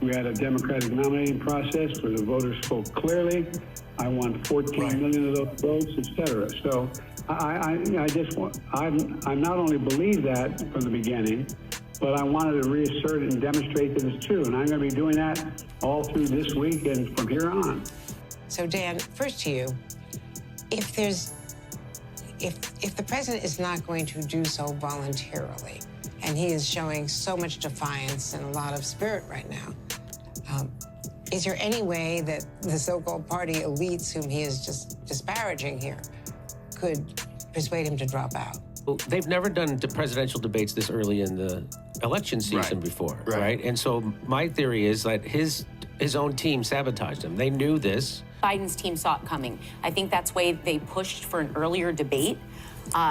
We had a democratic nominating process where the voters spoke clearly. I won 14 million of those votes, et cetera. So I'm not only believed that from the beginning, but I wanted to reassert it and demonstrate that it's true. And I'm going to be doing that all through this week and from here on. So Dan, first to you, if the president is not going to do so voluntarily, and he is showing so much defiance and a lot of spirit right now, is there any way that the so-called party elites, whom he is just disparaging here, could persuade him to drop out? Well, they've never done presidential debates this early in the election season before, right? And so my theory is that his own team sabotaged him. They knew this. Biden's team saw it coming. I think that's why they pushed for an earlier debate,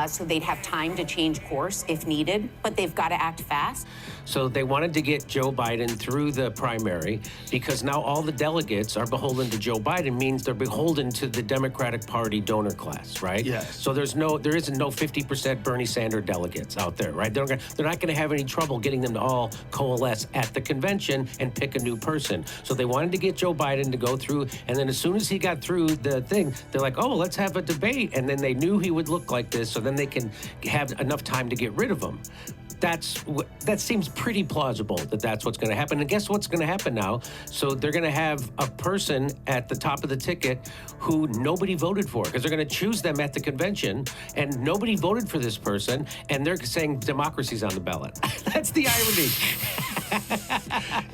so they'd have time to change course if needed, but they've got to act fast. So they wanted to get Joe Biden through the primary because now all the delegates are beholden to Joe Biden, means they're beholden to the Democratic Party donor class, right? Yes. So there isn't no 50% Bernie Sanders delegates out there, right? They're not going to have any trouble getting them to all coalesce at the convention and pick a new person. So they wanted to get Joe Biden to go through, and then as soon as he got through the thing, they're like, oh, let's have a debate. And then they knew he would look like this, so then they can have enough time to get rid of him. That seems pretty plausible that that's what's going to happen. And guess what's going to happen now? So they're going to have a person at the top of the ticket who nobody voted for, because they're going to choose them at the convention, and nobody voted for this person, and they're saying democracy's on the ballot. That's the irony.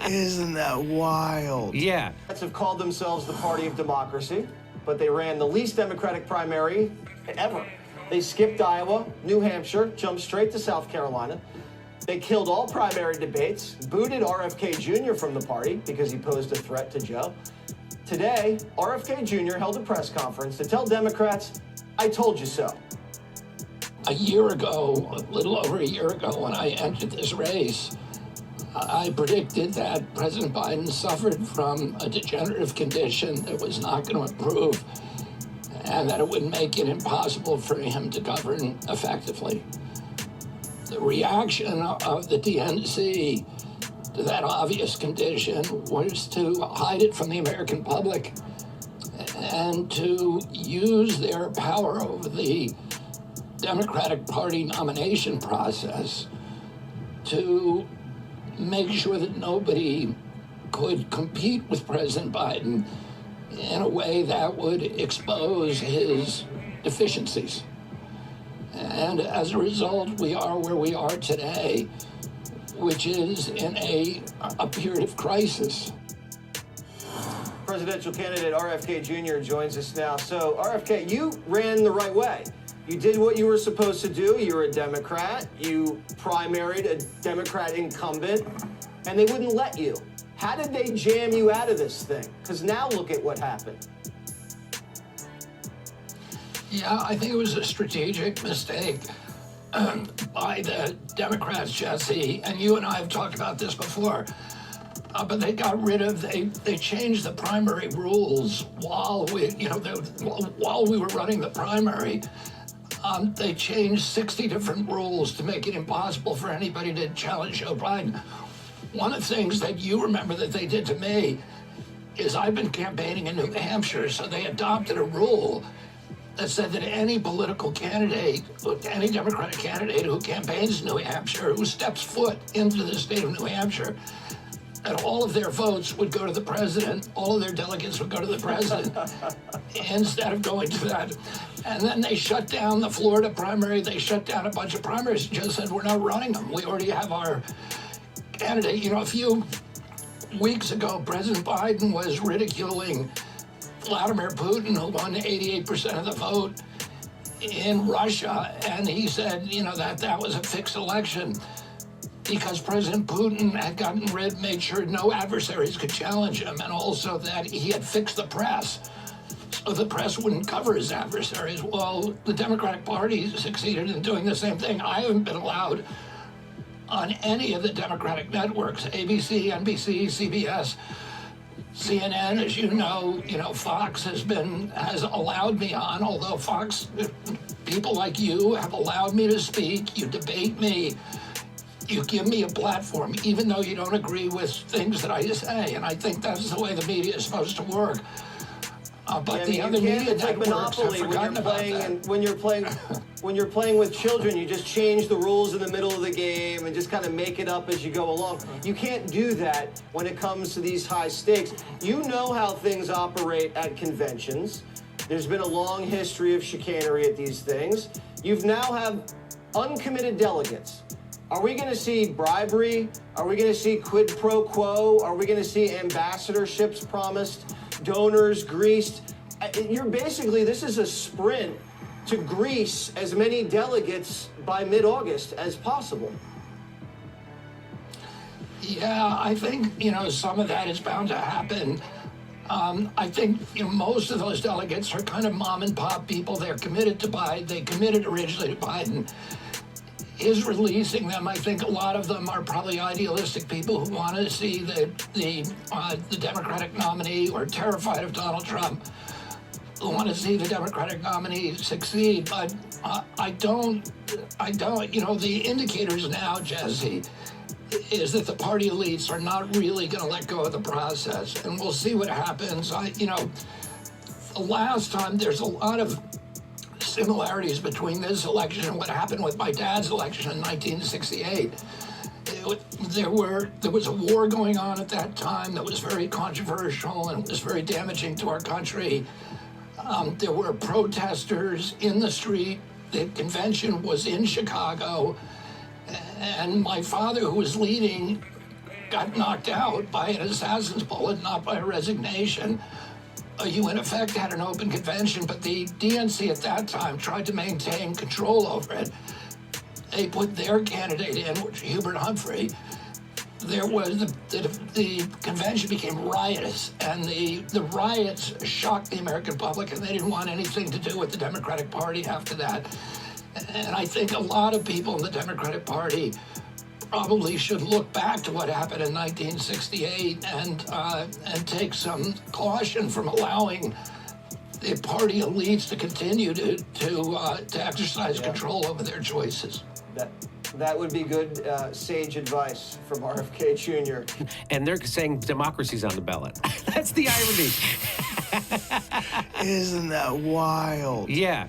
Isn't that wild? Yeah. Democrats have called themselves the party of democracy, but they ran the least democratic primary ever. They skipped Iowa, New Hampshire, jumped straight to South Carolina. They killed all primary debates, booted RFK Jr. from the party because he posed a threat to Joe. Today, RFK Jr. held a press conference to tell Democrats, I told you so. A year ago, a little over a year ago, when I entered this race, I predicted that President Biden suffered from a degenerative condition that was not going to improve, and that it would make it impossible for him to govern effectively. The reaction of the DNC to that obvious condition was to hide it from the American public and to use their power over the Democratic Party nomination process to make sure that nobody could compete with President Biden in a way that would expose his deficiencies. And as a result, we are where we are today, which is in a period of crisis. Presidential candidate RFK Jr. joins us now. So, RFK, you ran the right way. You did what you were supposed to do. You were a Democrat. You primaried a Democrat incumbent, and they wouldn't let you. How did they jam you out of this thing? Because now look at what happened. Yeah, I think it was a strategic mistake by the Democrats, Jesse, and you and I have talked about this before. But they got rid of, they changed the primary rules while we were running the primary. They changed 60 different rules to make it impossible for anybody to challenge Joe Biden. One of the things that you remember that they did to me is I've been campaigning in New Hampshire, so they adopted a rule that said that any political candidate, any Democratic candidate who campaigns in New Hampshire, who steps foot into the state of New Hampshire, that all of their votes would go to the president, all of their delegates would go to the president, instead of going to that. And then they shut down the Florida primary, they shut down a bunch of primaries, just said, we're not running them. We already have our candidate. You know, a few weeks ago, President Biden was ridiculing Vladimir Putin, who won 88% of the vote in Russia, and he said, that was a fixed election because President Putin had made sure no adversaries could challenge him, and also that he had fixed the press so the press wouldn't cover his adversaries. Well, the Democratic Party succeeded in doing the same thing. I haven't been allowed on any of the Democratic networks, ABC, NBC, CBS, CNN, as you know, Fox has allowed me on, although Fox, people like you have allowed me to speak. You debate me you give me a platform, even though you don't agree with things that I say, and I think that's the way the media is supposed to work. But the other media It's like networks have Monopoly when forgotten you're about playing, that. and when you're playing with children, you just change the rules in the middle of the game and just kind of make it up as you go along. You can't do that when it comes to these high stakes. You know how things operate at conventions. There's been a long history of chicanery at these things. You've now have uncommitted delegates. Are we going to see bribery? Are we going to see quid pro quo? Are we going to see ambassadorships promised? Donors greased? This is a sprint to grease as many delegates by mid-August as possible. Yeah, I think, some of that is bound to happen. I think, most of those delegates are kind of mom and pop people. They're committed to Biden. They committed originally to Biden. Is releasing them. I think a lot of them are probably idealistic people who want to see the Democratic nominee, or terrified of Donald Trump, who want to see the Democratic nominee succeed. But I don't. The indicators now, Jesse, is that the party elites are not really going to let go of the process, and we'll see what happens. The last time, there's a lot of similarities between this election and what happened with my dad's election in 1968. There was a war going on at that time that was very controversial and was very damaging to our country. There were protesters in the street. The convention was in Chicago, and my father, who was leading, got knocked out by an assassin's bullet, not by a resignation. You, in effect, had an open convention, but the DNC at that time tried to maintain control over it. They put their candidate in, which Hubert Humphrey. There was the convention became riotous, and the riots shocked the American public, and they didn't want anything to do with the Democratic Party after that. And I think a lot of people in the Democratic Party probably should look back to what happened in 1968 and take some caution from allowing the party elites to continue to exercise control over their choices. That would be good sage advice from RFK Jr. And they're saying democracy's on the ballot. That's the irony. Isn't that wild? Yeah.